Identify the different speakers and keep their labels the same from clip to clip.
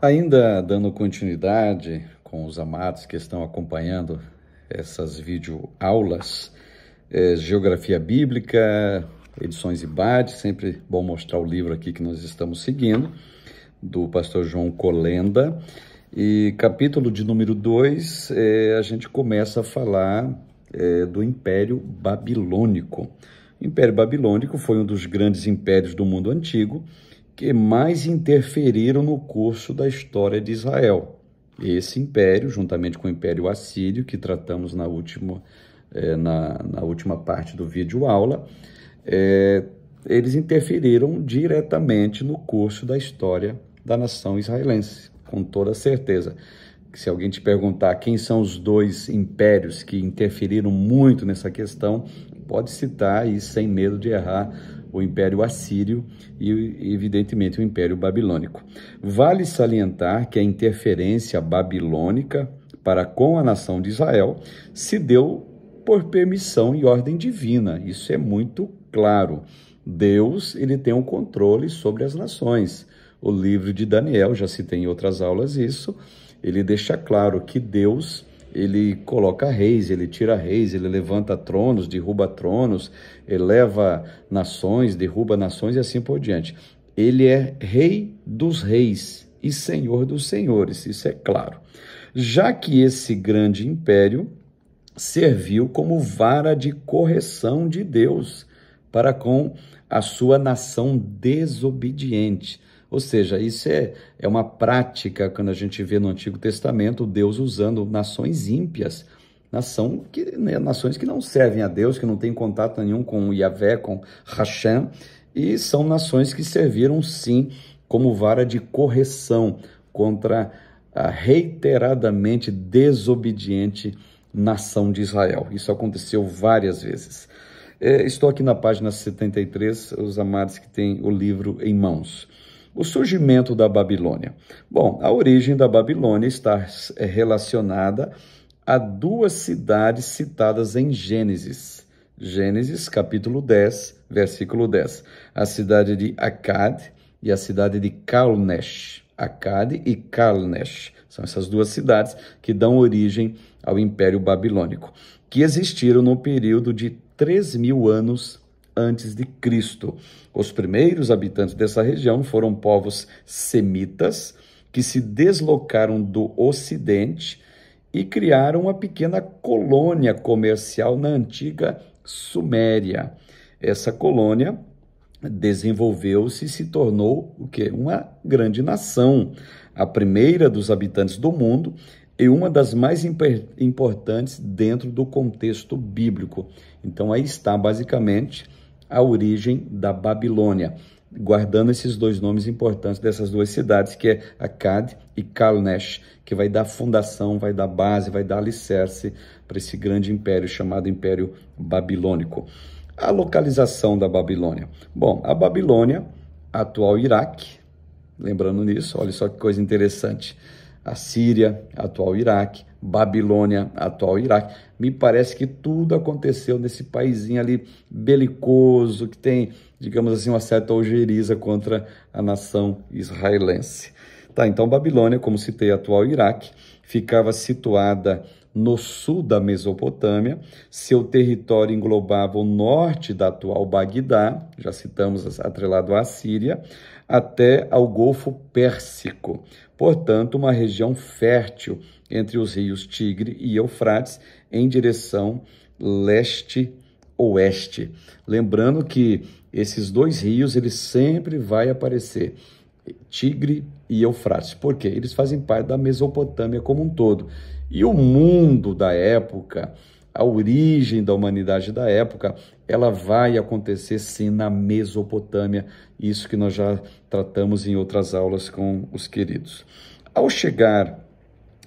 Speaker 1: Ainda dando continuidade com os amados que estão acompanhando essas videoaulas, Geografia Bíblica, Edições IBAD, sempre bom mostrar o livro aqui que nós estamos seguindo, do pastor João Colenda. E capítulo de número 2, a gente começa a falar do Império Babilônico. O Império Babilônico foi um dos grandes impérios do mundo antigo, que mais interferiram no curso da história de Israel. Esse império, juntamente com o Império Assírio, que tratamos na última parte do vídeo aula, eles interferiram diretamente no curso da história da nação israelense, com toda certeza. Se alguém te perguntar quem são os dois impérios que interferiram muito nessa questão, pode citar aí, sem medo de errar, o Império Assírio e, evidentemente, o Império Babilônico. Vale salientar que a interferência babilônica para com a nação de Israel se deu por permissão e ordem divina. Isso é muito claro. Deus, ele tem um controle sobre as nações. O livro de Daniel, já citei em outras aulas isso, ele deixa claro que Deus, ele coloca reis, ele tira reis, ele levanta tronos, derruba tronos, eleva nações, derruba nações e assim por diante. Ele é rei dos reis e senhor dos senhores, isso é claro. Já que esse grande império serviu como vara de correção de Deus para com a sua nação desobediente. Ou seja, isso é uma prática quando a gente vê no Antigo Testamento Deus usando nações ímpias, nações que não servem a Deus, que não têm contato nenhum com Yahvé, com Hashem, e são nações que serviram sim como vara de correção contra a reiteradamente desobediente nação de Israel. Isso aconteceu várias vezes. Estou aqui na página 73, os amados que têm o livro em mãos. O surgimento da Babilônia. Bom, a origem da Babilônia está relacionada a duas cidades citadas em Gênesis. Gênesis, capítulo 10, versículo 10. A cidade de Akkad e a cidade de Calnesh. Akkad e Calnesh. São essas duas cidades que dão origem ao Império Babilônico, que existiram no período de 3.000 anos antes de Cristo. Os primeiros habitantes dessa região foram povos semitas, que se deslocaram do Ocidente e criaram uma pequena colônia comercial na antiga Suméria. Essa colônia desenvolveu-se e se tornou o quê? Uma grande nação, a primeira dos habitantes do mundo e uma das mais importantes dentro do contexto bíblico. Então aí está basicamente a origem da Babilônia, guardando esses dois nomes importantes dessas duas cidades, que é Akkad e Calnesh, que vai dar fundação, vai dar base, vai dar alicerce para esse grande império chamado Império Babilônico. A localização da Babilônia. Bom, a Babilônia, atual Iraque, lembrando nisso, olha só que coisa interessante. A Síria, atual Iraque, Babilônia, atual Iraque. Me parece que tudo aconteceu nesse paizinho ali belicoso, que tem, digamos assim, uma certa ojeriza contra a nação israelense. Tá, então Babilônia, como citei, atual Iraque, ficava situada no sul da Mesopotâmia. Seu território englobava o norte da atual Bagdá, já citamos atrelado à Síria, até ao Golfo Pérsico. Portanto, uma região fértil entre os rios Tigre e Eufrates, em direção leste-oeste. Lembrando que esses dois rios, eles sempre vai aparecer, Tigre e Eufrates. Por quê? Eles fazem parte da Mesopotâmia como um todo. E o mundo da época, a origem da humanidade da época, ela vai acontecer sim na Mesopotâmia, isso que nós já tratamos em outras aulas com os queridos. Ao chegar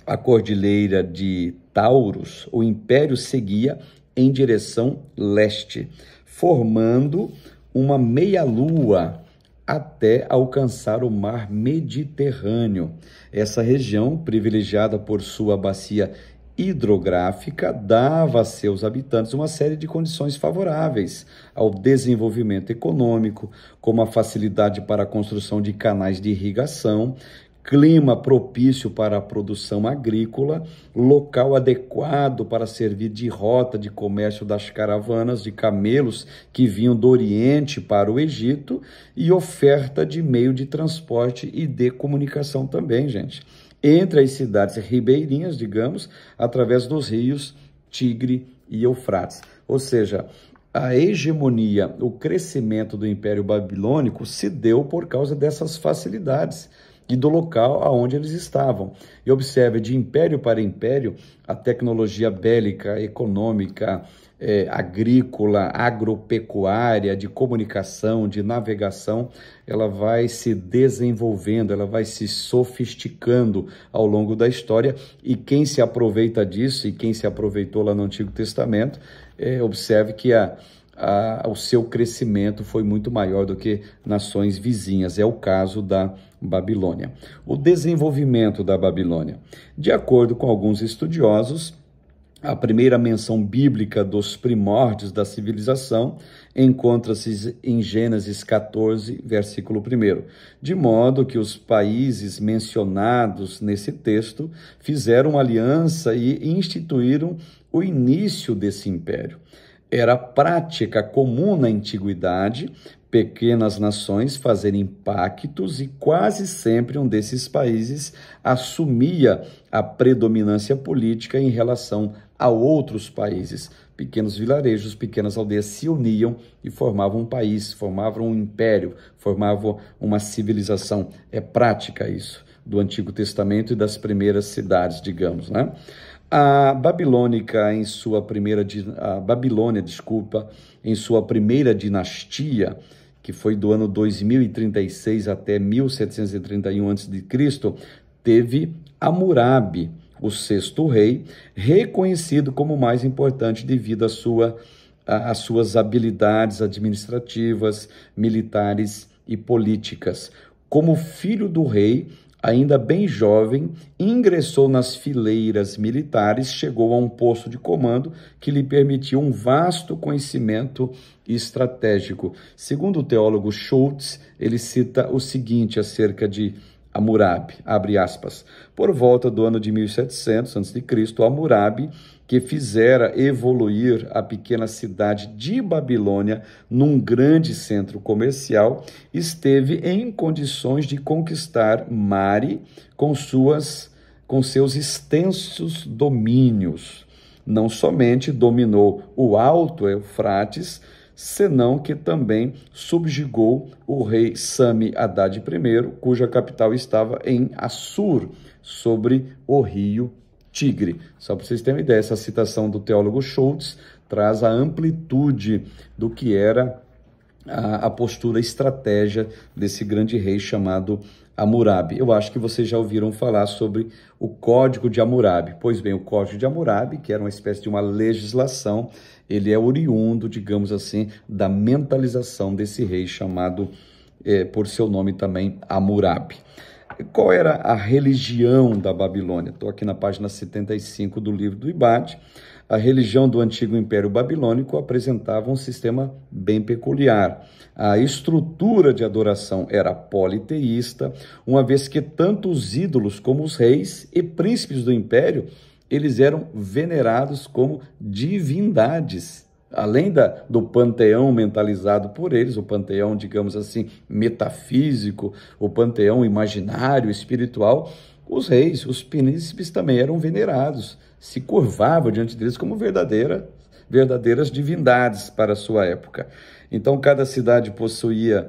Speaker 1: à Cordilheira de Taurus, o império seguia em direção leste, formando uma meia-lua até alcançar o mar Mediterrâneo. Essa região, privilegiada por sua bacia hidrográfica, dava a seus habitantes uma série de condições favoráveis ao desenvolvimento econômico, como a facilidade para a construção de canais de irrigação, clima propício para a produção agrícola, local adequado para servir de rota de comércio das caravanas de camelos que vinham do Oriente para o Egito e oferta de meio de transporte e de comunicação também, gente, entre as cidades ribeirinhas, digamos, através dos rios Tigre e Eufrates. Ou seja, a hegemonia, o crescimento do Império Babilônico se deu por causa dessas facilidades e do local aonde eles estavam. E observe, de império para império, a tecnologia bélica, econômica, agrícola, agropecuária, de comunicação, de navegação, ela vai se desenvolvendo, ela vai se sofisticando ao longo da história, e quem se aproveita disso, e quem se aproveitou lá no Antigo Testamento, observe que o seu crescimento foi muito maior do que nações vizinhas. É o caso da Babilônia. O desenvolvimento da Babilônia. De acordo com alguns estudiosos, a primeira menção bíblica dos primórdios da civilização encontra-se em Gênesis 14, versículo 1, de modo que os países mencionados nesse texto fizeram uma aliança e instituíram o início desse império. Era prática comum na antiguidade pequenas nações fazerem pactos e quase sempre um desses países assumia a predominância política em relação a outros países. Pequenos vilarejos, pequenas aldeias se uniam e formavam um país, formavam um império, formavam uma civilização. É prática isso do Antigo Testamento e das primeiras cidades, digamos, né? A Babilônia, em sua primeira dinastia, que foi do ano 2036 até 1731 a.C., teve Hammurabi, o sexto rei, reconhecido como o mais importante devido às suas habilidades administrativas, militares e políticas. Como filho do rei, ainda bem jovem, ingressou nas fileiras militares, chegou a um posto de comando que lhe permitiu um vasto conhecimento estratégico. Segundo o teólogo Schultz, ele cita o seguinte acerca de Hammurabi, abre aspas, por volta do ano de 1700 a.C., Hammurabi, que fizera evoluir a pequena cidade de Babilônia num grande centro comercial, esteve em condições de conquistar Mari com seus extensos domínios. Não somente dominou o Alto Eufrates, senão que também subjugou o rei Sami Haddad I, cuja capital estava em Assur, sobre o rio Tigre. Só para vocês terem uma ideia, essa citação do teólogo Schultz traz a amplitude do que era a postura, a estratégia desse grande rei chamado Hammurabi. Eu acho que vocês já ouviram falar sobre o Código de Hammurabi. Pois bem, o Código de Hammurabi, que era uma espécie de uma legislação, ele é oriundo, digamos assim, da mentalização desse rei chamado, por seu nome também, Hammurabi. Qual era a religião da Babilônia? Estou aqui na página 75 do livro do Ibad. A religião do antigo Império Babilônico apresentava um sistema bem peculiar. A estrutura de adoração era politeísta, uma vez que tanto os ídolos como os reis e príncipes do império, eles eram venerados como divindades. Além do panteão mentalizado por eles, o panteão, digamos assim, metafísico, o panteão imaginário, espiritual, os reis, os príncipes também eram venerados, se curvavam diante deles como verdadeiras divindades para a sua época. Então, cada cidade possuía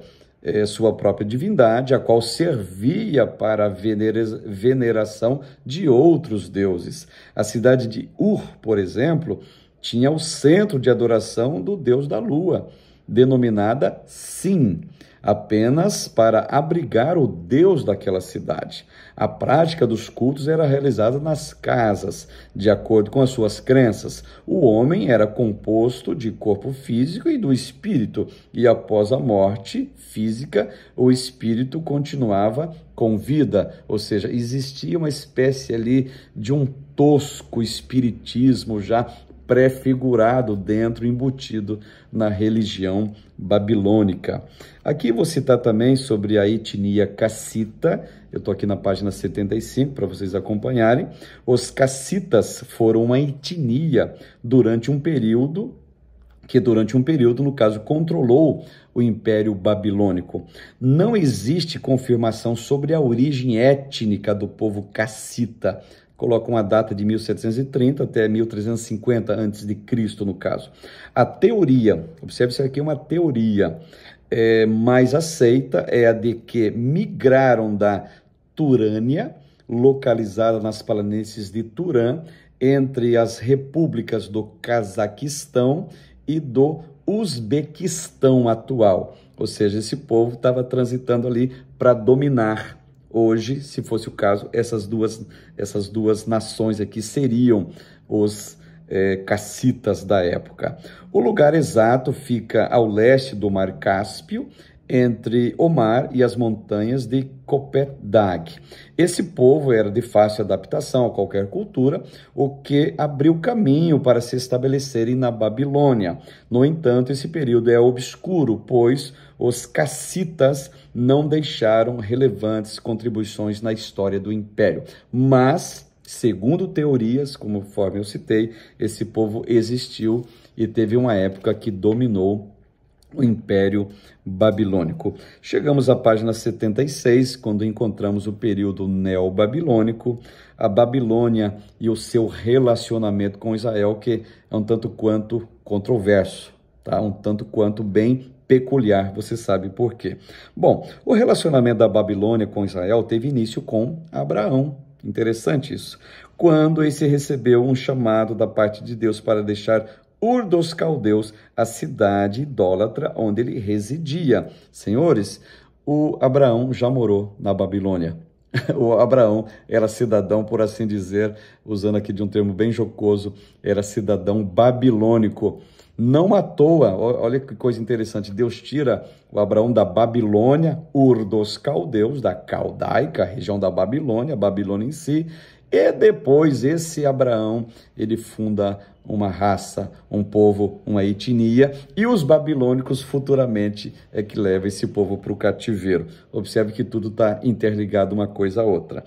Speaker 1: sua própria divindade, a qual servia para a veneração de outros deuses. A cidade de Ur, por exemplo, tinha o centro de adoração do deus da lua, denominada Sin, apenas para abrigar o deus daquela cidade. A prática dos cultos era realizada nas casas, de acordo com as suas crenças. O homem era composto de corpo físico e do espírito, e após a morte física, o espírito continuava com vida, ou seja, existia uma espécie ali de um tosco espiritismo já prefigurado dentro, embutido na religião babilônica. Aqui vou citar também sobre a etnia cassita. Eu estou aqui na página 75 para vocês acompanharem. Os cassitas foram uma etnia durante um período, no caso, controlou o Império Babilônico. Não existe confirmação sobre a origem étnica do povo cassita. Coloca uma data de 1730 até 1350 a.C., no caso. A teoria, observe isso aqui, é uma teoria mais aceita, é a de que migraram da Turânia, localizada nas planícies de Turã, entre as repúblicas do Cazaquistão e do Uzbequistão atual. Ou seja, esse povo estava transitando ali para dominar. Hoje, se fosse o caso, essas duas nações aqui seriam os cassitas da época. O lugar exato fica ao leste do Mar Cáspio, entre o mar e as montanhas de Kopetdag. Esse povo era de fácil adaptação a qualquer cultura, o que abriu caminho para se estabelecerem na Babilônia. No entanto, esse período é obscuro, pois os cassitas não deixaram relevantes contribuições na história do império. Mas, segundo teorias, conforme eu citei, esse povo existiu e teve uma época que dominou o Império Babilônico. Chegamos à página 76, quando encontramos o período neobabilônico, a Babilônia e o seu relacionamento com Israel, que é um tanto quanto controverso, tá? Um tanto quanto bem peculiar, você sabe por quê. Bom, o relacionamento da Babilônia com Israel teve início com Abraão. Interessante isso. Quando esse recebeu um chamado da parte de Deus para deixar Ur dos Caldeus, a cidade idólatra onde ele residia. Senhores, o Abraão já morou na Babilônia. O Abraão era cidadão, por assim dizer, usando aqui de um termo bem jocoso, era cidadão babilônico. Não à toa, olha que coisa interessante, Deus tira o Abraão da Babilônia, Ur dos Caldeus, da Caldaica, região da Babilônia, a Babilônia em si, e depois esse Abraão, ele funda uma raça, um povo, uma etnia, e os babilônicos futuramente é que leva esse povo para o cativeiro. Observe que tudo está interligado uma coisa a outra.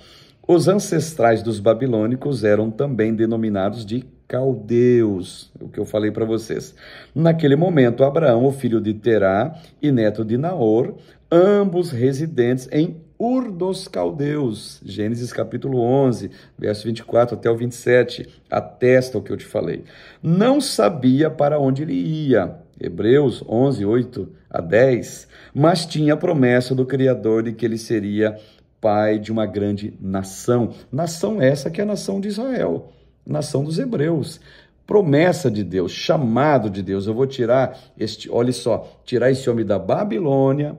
Speaker 1: Os ancestrais dos babilônicos eram também denominados de caldeus, o que eu falei para vocês. Naquele momento, Abraão, o filho de Terá e neto de Naor, ambos residentes em Ur dos Caldeus, Gênesis capítulo 11, verso 24 até o 27, atesta o que eu te falei. Não sabia para onde ele ia, Hebreus 11, 8 a 10, mas tinha a promessa do Criador de que ele seria pai de uma grande nação. Nação essa que é a nação de Israel, nação dos hebreus. Promessa de Deus, chamado de Deus. Eu vou tirar olha só, tirar esse homem da Babilônia,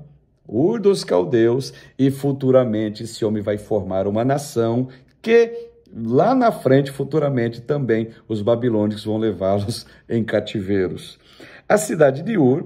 Speaker 1: Ur dos Caldeus, e futuramente esse homem vai formar uma nação que lá na frente, futuramente, também os babilônicos vão levá-los em cativeiros. A cidade de Ur,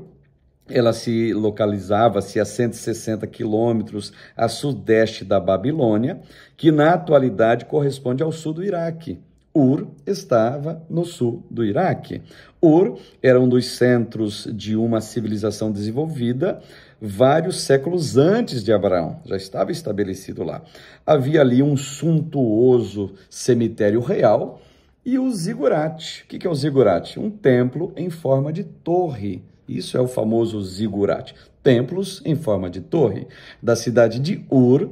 Speaker 1: ela se localizava-se a 160 quilômetros a sudeste da Babilônia, que na atualidade corresponde ao sul do Iraque. Ur estava no sul do Iraque. Ur era um dos centros de uma civilização desenvolvida vários séculos antes de Abraão, já estava estabelecido lá. Havia ali um suntuoso cemitério real e o zigurate. O que é o zigurate? Um templo em forma de torre. Isso é o famoso zigurate. Templos em forma de torre. Da cidade de Ur,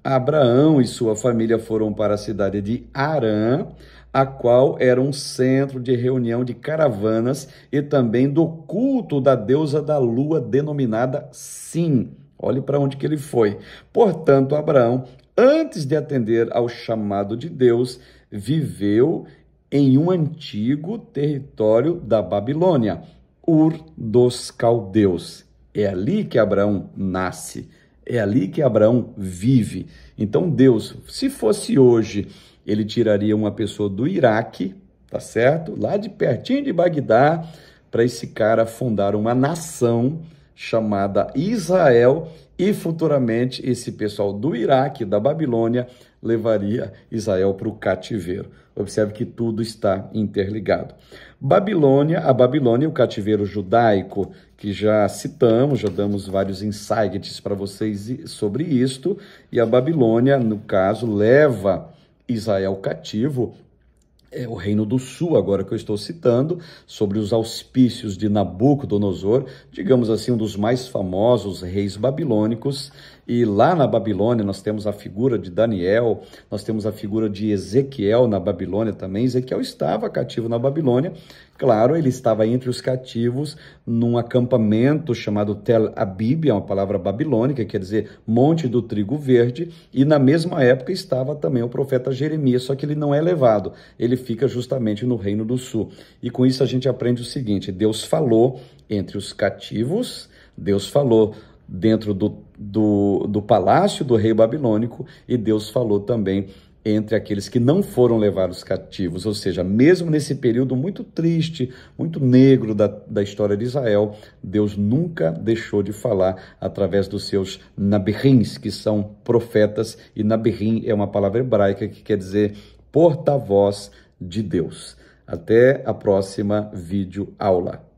Speaker 1: Abraão e sua família foram para a cidade de Harã, a qual era um centro de reunião de caravanas e também do culto da deusa da lua, denominada Sim. Olhe para onde que ele foi. Portanto, Abraão, antes de atender ao chamado de Deus, viveu em um antigo território da Babilônia, Ur dos Caldeus. É ali que Abraão nasce, é ali que Abraão vive. Então Deus, se fosse hoje, ele tiraria uma pessoa do Iraque, tá certo? Lá de pertinho de Bagdá, para esse cara fundar uma nação chamada Israel, e futuramente esse pessoal do Iraque, da Babilônia, levaria Israel para o cativeiro. Observe que tudo está interligado. A Babilônia, o cativeiro judaico, que já citamos, já damos vários insights para vocês sobre isto, e a Babilônia, no caso, leva Israel cativo. É o Reino do Sul, agora que eu estou citando, sobre os auspícios de Nabucodonosor, digamos assim, um dos mais famosos reis babilônicos. E lá na Babilônia nós temos a figura de Daniel, nós temos a figura de Ezequiel na Babilônia também. Ezequiel estava cativo na Babilônia. Claro, ele estava entre os cativos num acampamento chamado Tel Abib, é uma palavra babilônica, quer dizer Monte do Trigo Verde, e na mesma época estava também o profeta Jeremias, só que ele não é levado, ele fica justamente no Reino do Sul. E com isso a gente aprende o seguinte: Deus falou entre os cativos, Deus falou dentro do palácio do rei babilônico, e Deus falou também entre aqueles que não foram levados cativos. Ou seja, mesmo nesse período muito triste, muito negro da história de Israel, Deus nunca deixou de falar através dos seus nabirins, que são profetas, e nabirim é uma palavra hebraica que quer dizer porta-voz de Deus. Até a próxima vídeo aula.